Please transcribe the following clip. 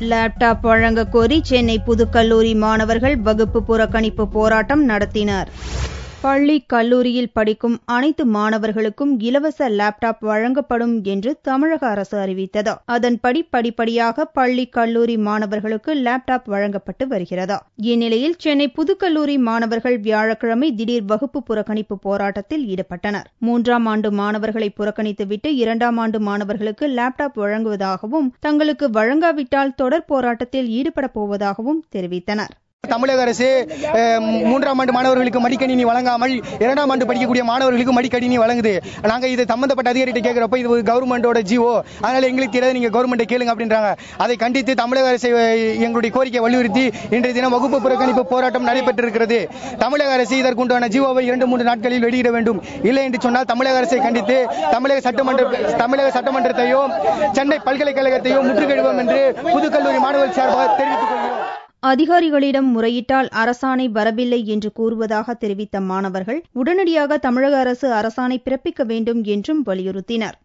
Laptop வழங்க கோரி சென்னை புதுக்கல்லூரி மாணவர்கள் வகுப்பு புறக்கணிப்பு போராட்டம் நடத்தினர். பள்ளி கல்லூரியில் படிக்கும் அனைத்து மாணவர்களுக்கும் இலவச லேப்டாப் வழங்கப்படும் என்று தமிழக அரசு அறிவித்தது. அதன்படி படிப்படியாக பள்ளி கல்லூரி மாணவர்களுக்கு லேப்டாப் வழங்கப்பட்டு வருகிறது. இந்நிலையில் சென்னை புதுக்கல்லூரி மாணவர்கள் வியாழக்கிழமை திடீர் வகுப்பு புறக்கணிப்பு போராட்டத்தில் ஈடுபட்டனர். 3ஆம் ஆண்டு மாணவர்களை புறக்கணித்துவிட்டு 2ஆம் ஆண்டு மாணவர்களுக்கு லேப்டாப் வழங்குவதாகவும் தங்களுக்கு வழங்காவிட்டால் தொடர் போராட்டத்தில் ஈடுபடப் போவதாகவும் தெரிவித்தனர். தமிழக அரசு 3ஆம் ஆண்டு மாணவர்களுக்கு மடிக்கணினி வழங்காமல் 2ஆம் ஆண்டு படிக்கக்கூடிய மாணவர்களுக்கு மடிக்கணினி வழங்குது. நாங்க இது சம்பந்தப்பட்ட அதிகாரிகிட்ட கேட்கிறப்ப இது கவர்மெண்டோட ஜிஓ, அதனால எங்களுக்கு தெரியாது, நீங்க கவர்மெண்ட்டை கேளுங்க அப்படின்றாங்க. அதை கண்டித்து தமிழக அரசு எங்களுடைய கோரிக்கை வலியுறுத்தி இன்றைய தினம் வகுப்பு புறக்கணிப்பு போராட்டம் நடைபெற்றிருக்கிறது. தமிழக அரசு இதற்குண்டான ஜிஓவை 2-3 நாட்களில் வெளியிட வேண்டும். இல்லை என்று சொன்னால் தமிழக அரசை கண்டித்து தமிழக சட்டமன்றத்தையோ சென்னை பல்கலைக்கழகத்தையோ முற்றுகையிடுவோம் என்று புதுக்கல்லூரி மாணவர் சார்பாக தெரிவித்துக் கொள்கிறோம். அதிகாரிகளிடம் முறையிட்டால் அரசாணை வரவில்லை என்று கூறுவதாக தெரிவித்த மாணவர்கள் உடனடியாக தமிழக அரசு அரசாணை பிறப்பிக்க வேண்டும் என்றும் வலியுறுத்தினர்.